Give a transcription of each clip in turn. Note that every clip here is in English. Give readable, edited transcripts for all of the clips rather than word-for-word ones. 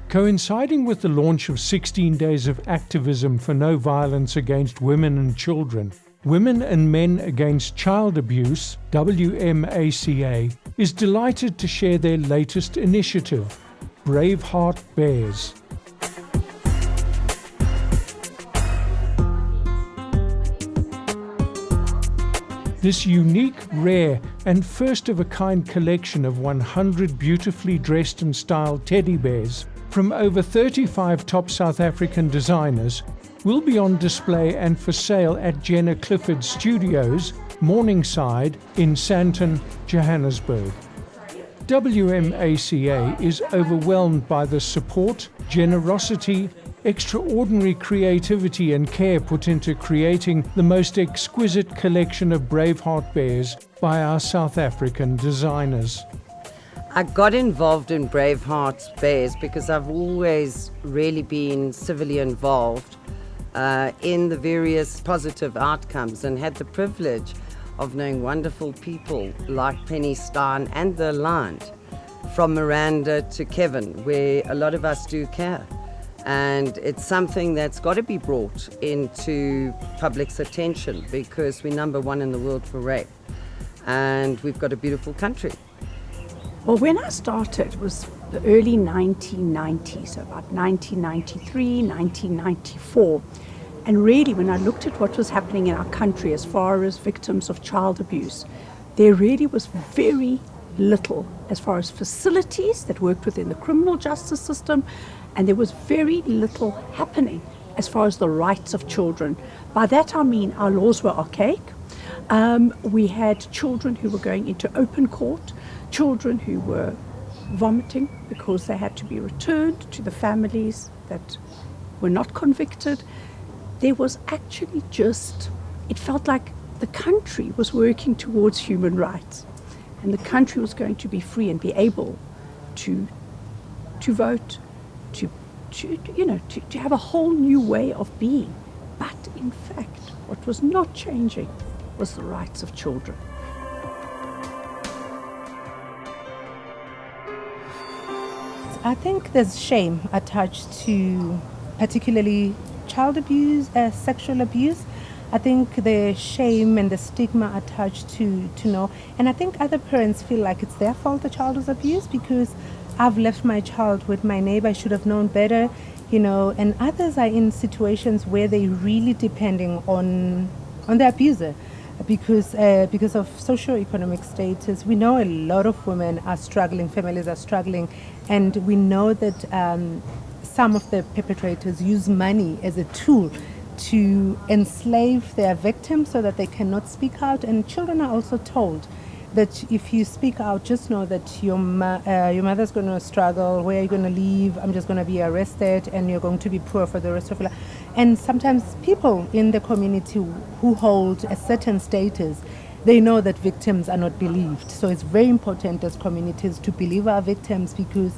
Coinciding with the launch of 16 Days of Activism for No Violence Against Women and Children, Women and Men Against Child Abuse, WMACA, is delighted to share their latest initiative, Braveheart Bears. This unique, rare and first-of-a-kind collection of 100 beautifully dressed and styled teddy bears from over 35 top South African designers will be on display and for sale at Jenna Clifford Studios, Morningside in Sandton, Johannesburg. WMACA is overwhelmed by the support, generosity, extraordinary creativity and care put into creating the most exquisite collection of Braveheart bears by our South African designers. I got involved in Braveheart Bears because I've always really been civilly involved in the various positive outcomes and had the privilege of knowing wonderful people like Penny Stein and the Aligned, from Miranda to Kevin, where a lot of us do care. And it's something that's got to be brought into public's attention because we're number one in the world for rape and we've got a beautiful country. Well, when I started, it was the early 1990s, so about 1993, 1994. And really, when I looked at what was happening in our country as far as victims of child abuse, there really was very little as far as facilities that worked within the criminal justice system, and there was very little happening as far as the rights of children. By that I mean our laws were archaic. We had children who were going into open court, children who were vomiting because they had to be returned to the families that were not convicted. There was actually it felt like the country was working towards human rights and the country was going to be free and be able to vote, to have a whole new way of being. But in fact, what was not changing was the rights of children. I think there's shame attached to particularly child abuse, sexual abuse. I think the shame and the stigma attached to know, and I think other parents feel like it's their fault the child was abused because I've left my child with my neighbor, I should have known better, and others are in situations where they're really depending on the abuser. Because of socio-economic status, we know a lot of women are struggling, families are struggling, and we know that some of the perpetrators use money as a tool to enslave their victims so that they cannot speak out. And children are also told that if you speak out, just know that your mother's going to struggle, where are you going to live, I'm just going to be arrested, and you're going to be poor for the rest of your life. And sometimes people in the community who hold a certain status, they know that victims are not believed. So it's very important as communities to believe our victims, because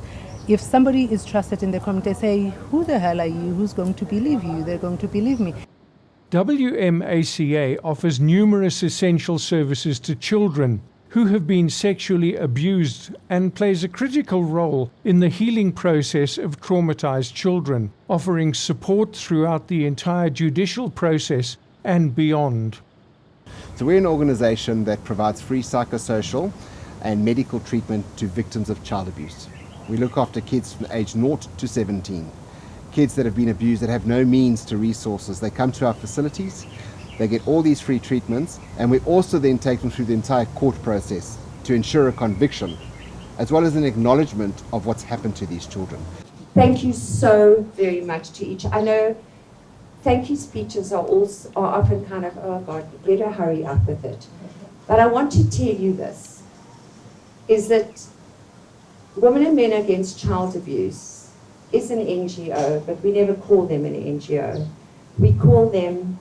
if somebody is trusted in the community, they say, who the hell are you? Who's going to believe you? They're going to believe me. WMACA offers numerous essential services to children who have been sexually abused and plays a critical role in the healing process of traumatized children, offering support throughout the entire judicial process and beyond. So we're an organization that provides free psychosocial and medical treatment to victims of child abuse. We look after kids from age 0 to 17, kids that have been abused that have no means to resources. They come to our facilities, they get all these free treatments, and we also then take them through the entire court process to ensure a conviction, as well as an acknowledgement of what's happened to these children. Thank you so very much to each. I know thank you speeches are often kind of, oh God, better hurry up with it. But I want to tell you this, is that Women and Men Against Child Abuse is an NGO, but we never call them an NGO. We call them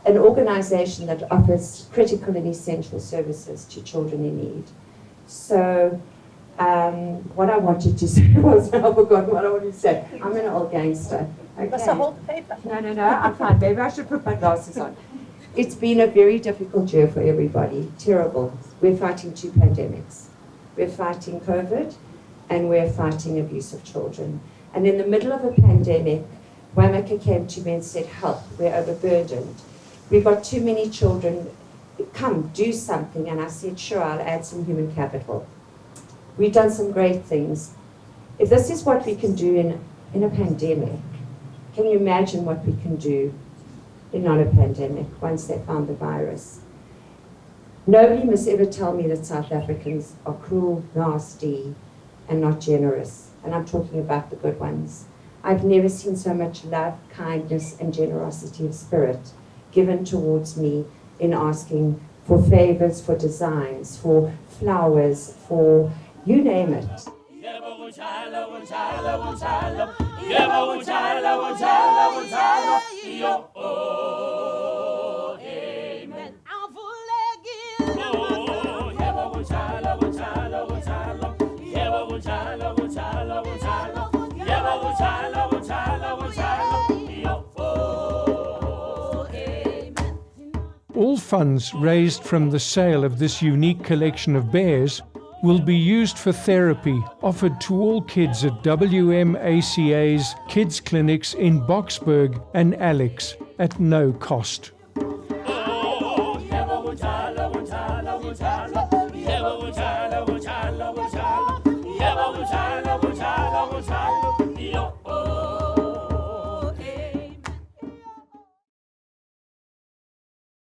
an organization that offers critical and essential services to children in need. So what I wanted to say was, I forgot what I wanted to say. I'm an old gangster. Okay. That's a whole paper. No, I'm fine. Maybe I should put my glasses on. It's been a very difficult year for everybody. Terrible. We're fighting 2 pandemics. We're fighting COVID, and we're fighting abuse of children. And in the middle of a pandemic, Wamaka came to me and said, help, we're overburdened. We've got too many children, come, do something. And I said, sure, I'll add some human capital. We've done some great things. If this is what we can do in a pandemic, can you imagine what we can do in not a pandemic once they found the virus? Nobody must ever tell me that South Africans are cruel, nasty, and not generous. And I'm talking about the good ones. I've never seen so much love, kindness, and generosity of spirit given towards me in asking for favors, for designs, for flowers, for you name it. All funds raised from the sale of this unique collection of bears will be used for therapy offered to all kids at WMACA's kids clinics in Boksburg and Alex at no cost. Oh,